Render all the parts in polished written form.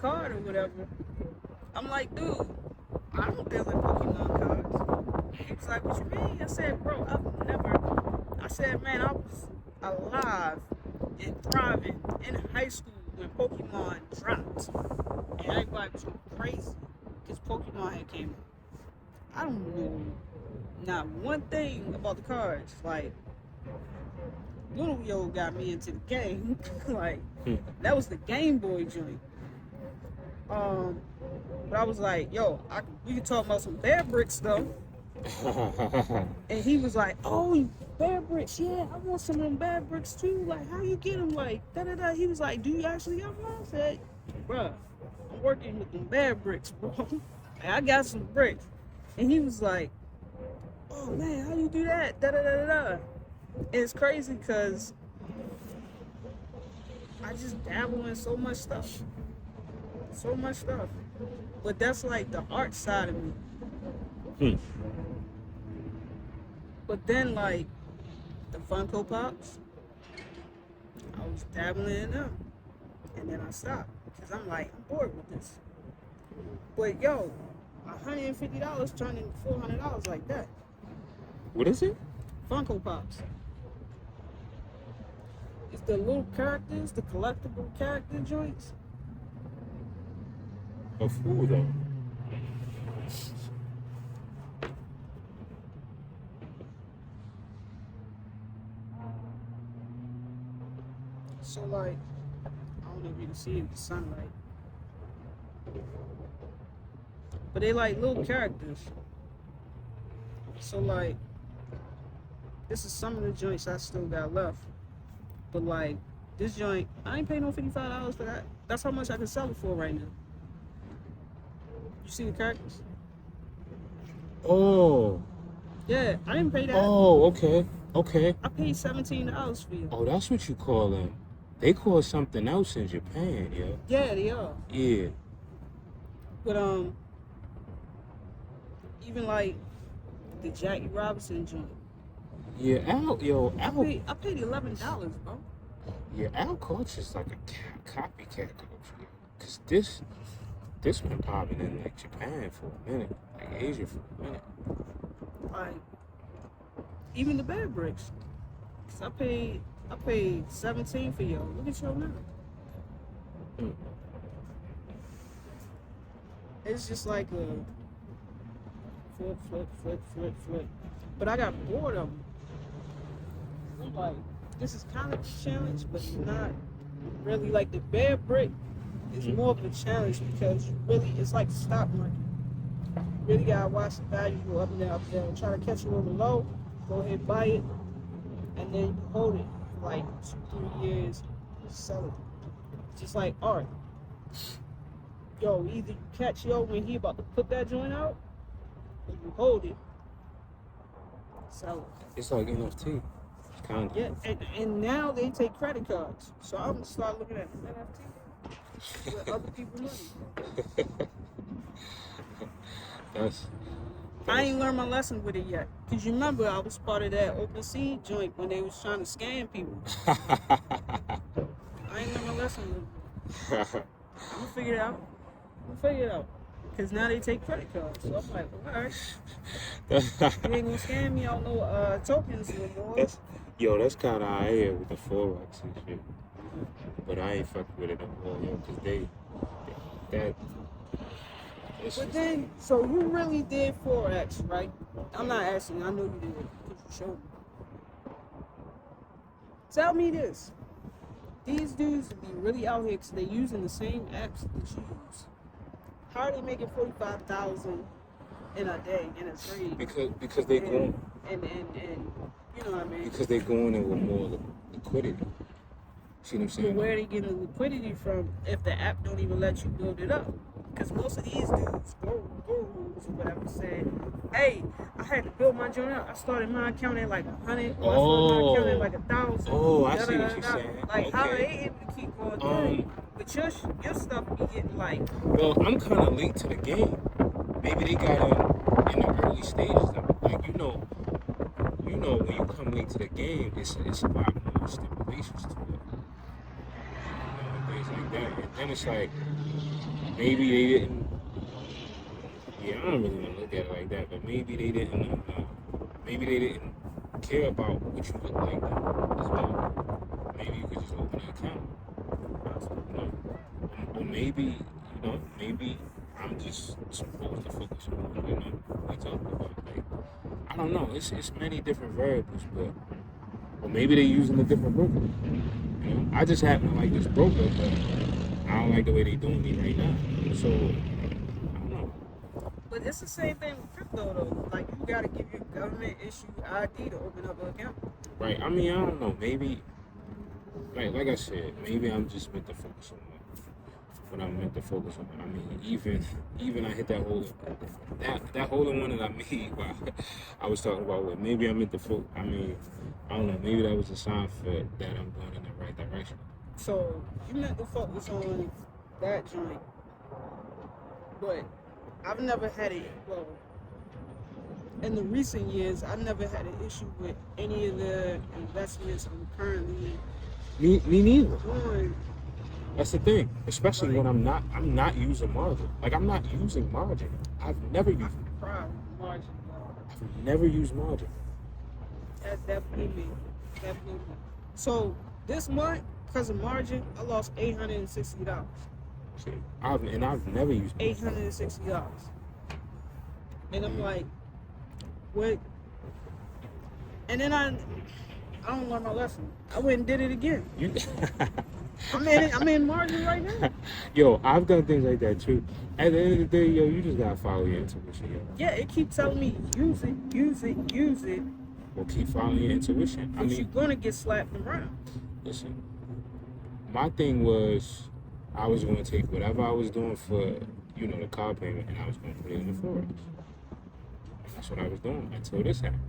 card or whatever. I'm like, dude, I don't deal in Pokemon cards. He was like, what you mean? I said, bro, I said, man, I was alive and thriving in high school when Pokemon dropped. And everybody was going crazy because Pokemon had came out. I don't know not one thing about the cards. Like, Little Yo got me into the game. Like, that was the Game Boy joint. But I was like, yo, we can talk about some Bear Bricks though. And he was like, oh, Bear Bricks, yeah, I want some of them Bear Bricks too. Like, how you get them? Like, da-da-da. He was like, do you actually have one? I said, bruh, I'm working with them Bear Bricks, bro. I got some bricks. And he was like, oh man, how you do that? Da-da-da-da-da. It's crazy because I just dabble in so much stuff. So much stuff. But that's like the art side of me. But then like the Funko Pops, I was dabbling in them. And then I stopped. Because I'm like, I'm bored with this. But yo, $150 turned into $400 like that. What is it? Funko Pops. It's the little characters, the collectible character joints. Of who though? So like, I don't know if you can see it with the sunlight. But they like little characters. So like, this is some of the joints I still got left. But like, this joint, I ain't paying no $55 for that. That's how much I can sell it for right now. You see the characters? Oh. Yeah, I didn't pay that. Oh, okay. Okay. I paid $17 for you. Oh, that's what you call them. They call something else in Japan, yeah. Yeah, they are. Yeah. But even like the Jackie Robinson joint. Yeah, Al, I paid $11, bro. Yeah, Al culture's like a copycat culture. Cause this been popping in like Japan for a minute, like Asia for a minute. Like even the Bear Bricks. Cause I paid $17 for y'all. Look at y'all now. It's just like a flip. But I got bored of them. I'm like, this is kind of a challenge, but not really. Like the Bear Brick is more of a challenge because it's like the stock market. You really gotta watch the value go up and down. Try to catch it on the low, go ahead and buy it, and then you hold it for like 2-3 years, sell it. Just like art. Yo, either you catch when he about to put that joint out, or you hold it, sell it. It's like NFT. Kind of. Yeah, and now they take credit cards. So I'm gonna start looking at NFT with other people's money. I ain't learned my lesson with it yet. Cause you remember I was part of that OpenSea joint when they was trying to scam people. I ain't learned my lesson with it. I'm gonna figure it out. Cause now they take credit cards. So I'm like, well, all right. You ain't gonna scam me out no tokens no more. That's kind of how I am with the Forex and shit. But I ain't fucking with it no more, yo, cause But then, so you really did Forex, right? I'm not asking, I know you did because you showed me. Tell me this. These dudes be really out here because they're using the same apps that you use. How are they making $45,000 in a day, in a trade? Because they going... And you know what I mean? Because they going in with more liquidity. See what I'm saying? But where are they getting the liquidity from if the app don't even let you build it up? Because most of these dudes, gurus or whatever, said, hey, I had to build my joint up. I started my account at like 100, or I started my account at like 1,000. Oh, I see what you're saying. Like, how are they able to keep going through? But your stuff be getting like... Well, I'm kind of late to the game. Maybe they got in the early stages of it. Like, you know, when you come late to the game, it's a lot more stipulations to it. Things like that. And then it's like, maybe they didn't. Yeah, I don't really want to look at it like that, but maybe they didn't. Maybe they didn't care about what you look like as well. Maybe you could just open an account. You know? Or maybe, maybe I'm just supposed to focus on, what we talking about. Like, I don't know. It's many different variables, but or maybe they're using a different broker. I just happen to like this broker, but I don't like the way they're doing me right now. So I don't know. But it's the same thing with crypto though. Like you gotta give your government issued ID to open up an account. Right. I mean, I don't know. Maybe, like I said, maybe I'm just meant to focus on what I'm meant to focus on. I mean, even I hit that hole, that hole in one that I made while I was talking about what maybe I'm meant to focus. I mean, I don't know. Maybe that was a sign for that I'm going in the right direction. So you meant to focus on that joint, but I've never had it. Well, in the recent years, I've never had an issue with any of the investments I'm currently Me neither. doing. That's the thing, especially when I'm not using margin. Like I'm not using margin. I've never used. Proud margin. I've never used margin. That blew me. That blew me. So this month, because of margin, I lost $860. See, I've never used $860. And I'm like, what? And then I don't learn my lesson. I went and did it again. You, I'm in margin right now. Yo, I've done things like that too. At the end of the day, yo, you just gotta follow your intuition, yo. Yeah, it keeps telling me use it, use it, use it. Well, keep following your intuition. But you're gonna get slapped around. Listen, my thing was, I was gonna take whatever I was doing for, the car payment, and I was gonna put it in the forex. That's what I was doing until this happened.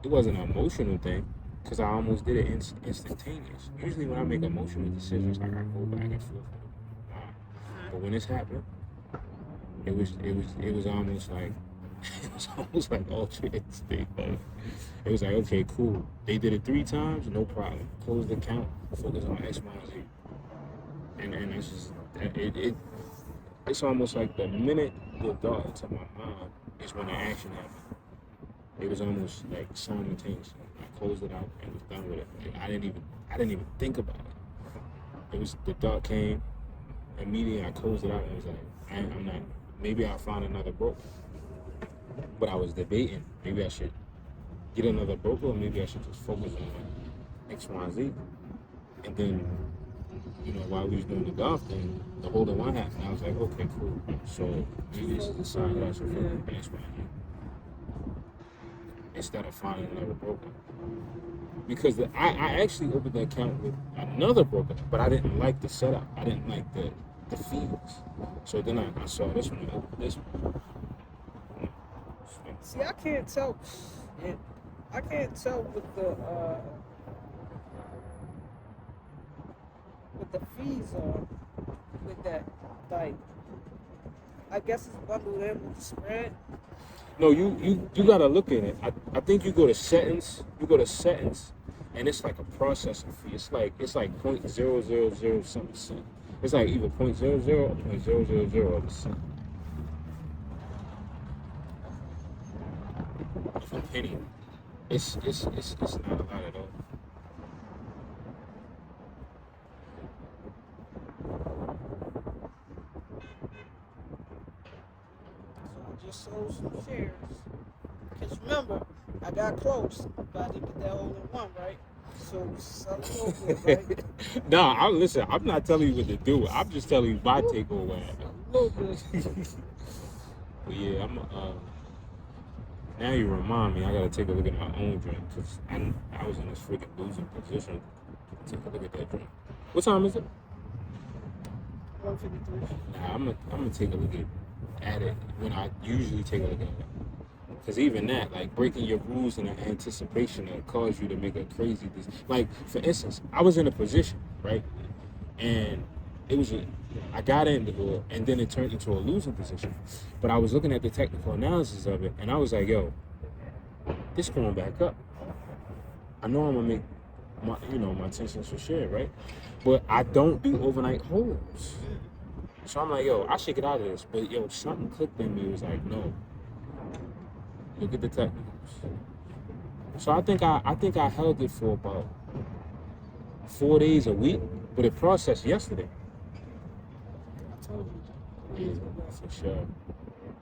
It wasn't an emotional thing, because I almost did it instantaneous. Usually when I make emotional decisions, like I go back and forth. But when this happened, it was almost like ultra instinct. Like, it was like, okay, cool. They did it 3 times, no problem. Close the account, focus on X, Y, and Z. And that's just it's almost like the minute the thought into my mind is when the action happened. It was almost like simultaneous. I closed it out and was done with it. I didn't even think about it. It was the thought came immediately. I closed it out and was like, I'm not. Maybe I'll find another broker. But I was debating. Maybe I should get another broker, or maybe I should just focus on X, Y, and Z. And then, while we was doing the golf thing, the hole in one happened. I was like, okay, cool. So maybe this is a sign that I should focus on X, Y, and Z. Instead of finding another broker. Because I actually opened the account with another broker, but I didn't like the setup. I didn't like the fees. So then I saw this one and opened this one. See, I can't tell. I can't tell with the fees are with that. Like, I guess it's bundled in with the spread. No, you gotta look at it. I think you go to settings. And it's like a processing fee. It's like 0.000 something cent. It's like either 0.00 or 0.000 of a cent. If a penny, it's not a lot at all. Just sold some shares. Because remember, I got close, but I didn't get that hole in one, right? So sell a little bit, right? Nah, listen, I'm not telling you what to do. I'm just telling you my take on what happened. A little bit. But yeah, now you remind me, I gotta take a look at my own drink, because I was in this freaking losing position. Take a look at that drink. What time is it? 153. Nah, I'm gonna take a look at it when I usually take a look at it. Because even that, like breaking your rules in anticipation that cause you to make a crazy decision. Like, for instance, I was in a position, right? And I got into it, and then it turned into a losing position. But I was looking at the technical analysis of it, and I was like, yo, this going back up. I know I'm gonna make my 10 cents per share, right? But I don't do overnight holds. So I'm like, yo, I should get out of this. But yo, something clicked in me. It was like, no, look at the technicals. So I think I held it for about 4 days a week, but it processed yesterday. I told you. Yeah, for sure.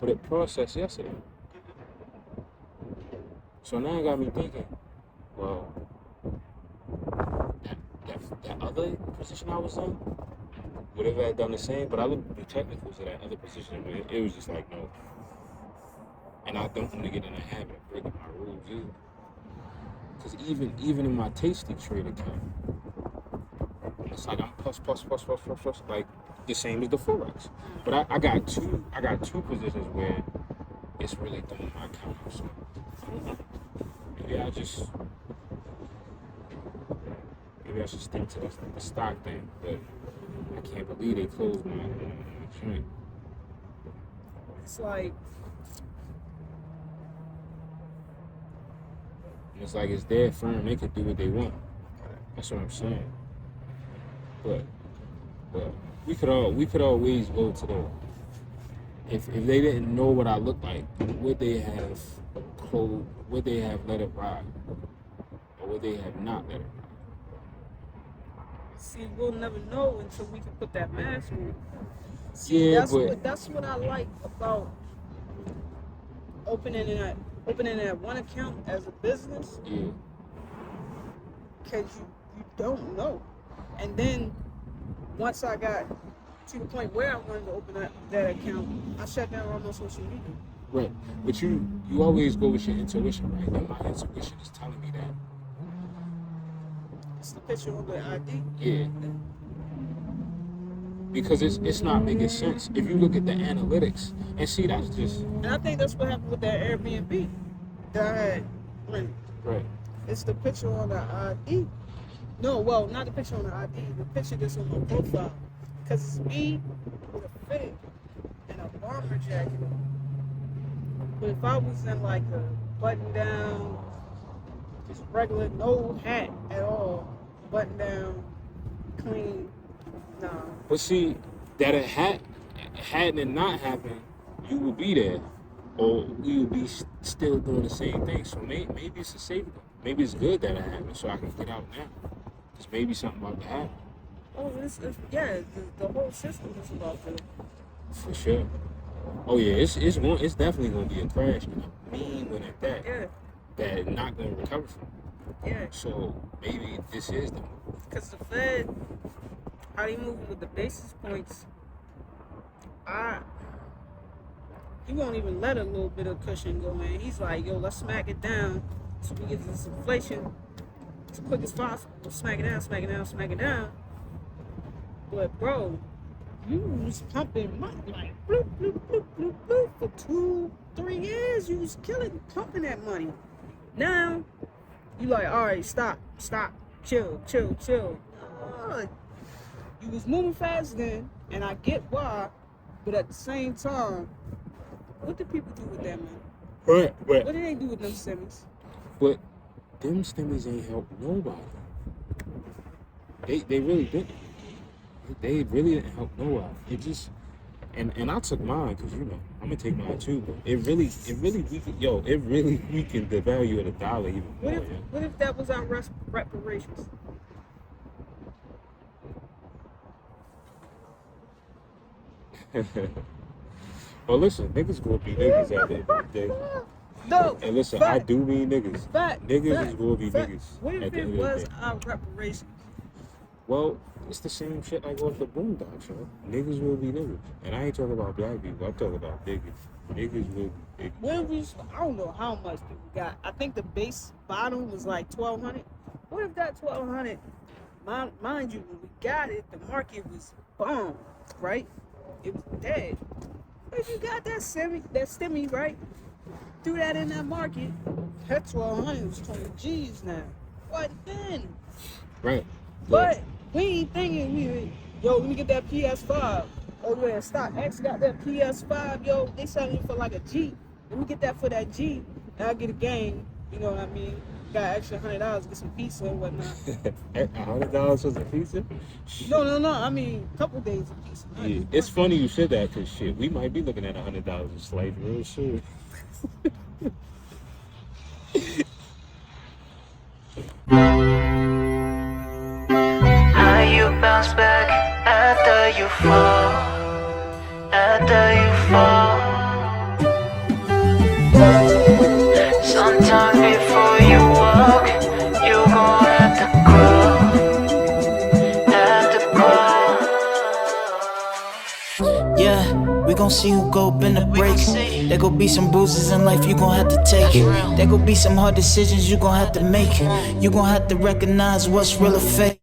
But it processed yesterday. So now it got me thinking, well, that other position I was in, would have had done the same, but I looked at the technicals of that other position, and it was just like, no. And I don't want to get in the habit of breaking my rules either. Because even in my Tasty Trade account, it's like I'm plus, like the same as the Forex. But I got two positions where it's really throwing my account out. So maybe I should stick to the stock thing. But I can't believe they closed my joint. It's like, It's like it's their firm; they can do what they want. That's what I'm saying. But we could always go to the. If they didn't know what I looked like, would they have closed? Would they have let it ride, or would they have not let it ride? see, we'll never know until we can put that mask on. See, Yeah, that's what I like about opening that one account as a business. Yeah. Because you don't know. And then once I got to the point where I wanted to open that account, I shut down all my social media. Right. But you always go with your intuition, right? And my intuition is telling me that. It's the picture on the ID. Yeah. Because it's not making sense. If you look at the analytics and see, that's just. And I think that's what happened with that Airbnb that I had rented. Right. It's the picture on the ID. No, well, not the picture on the ID. The picture that's on my profile. Because it's me with a fitted and a bomber jacket. But if I was in like a button down, just regular, no hat at all, button down, clean, nah. But see, that it hadn't it not happened, you would be there, or we would be still doing the same thing. So maybe it's a safety. Maybe it's good that it happened, so I can get out now. Because maybe something about to happen. Oh, the whole system is about to. For sure. Oh yeah, it's definitely gonna be a crash, and a mean one at that. Yeah. That not gonna recover from. Yeah. So maybe this is the move. Because the Fed, how they moving with the basis points, he won't even let a little bit of cushion go in. He's like, yo, let's smack it down so we get this inflation as quick as possible. Smack it down, smack it down, smack it down. But bro, you was pumping money like bloop, bloop, bloop, bloop, bloop for 2-3 years. You was pumping that money. Now, you like, all right, stop, chill. You was moving fast then, and I get why, but at the same time, what do people do with that money? Right. What do they do with them semis? But them stimmies ain't help nobody. They really didn't. They really didn't help nobody. It just and I took mine because I'm gonna take mine too. But it really weakened the value of the dollar even more. What if that was our reparations? Well, listen, niggas gonna be niggas at the end of the day. No. And listen, fact, I do mean niggas. Niggas is gonna be niggas. What if it was our reparations? Well, it's the same shit like off the Boondocks, yo. Niggas will be niggas. And I ain't talking about black people, I'm talking about niggas. Niggas will be niggas. What if we, I don't know how much people got. I think the base bottom was like 1,200. What if that 1,200, mind you, when we got it, the market was bombed, right? It was dead. But if you got that stimmy, right? Threw that in that market, that 1,200 was 20 G's now. What then? Right. But we ain't thinking let me get that PS5. Oh yeah, StockX got that PS5, yo. They selling it for like a G. Let me get that for that G, and I get a game. You know what I mean? Got extra $100, get some pizza and whatnot. $100 was a pizza? No. I mean, a couple days of pizza. Yeah, it's funny you said that because shit, we might be looking at $100 a slave real soon. How you bounce back after you fall, after you fall. Sometimes before you walk, you gon' have to crawl, have to crawl. Yeah, we gon' see who go up in the break. There gon' be some bruises in life you gon' have to take. There gon' be some hard decisions you gon' have to make. You gon' have to recognize what's real or fake.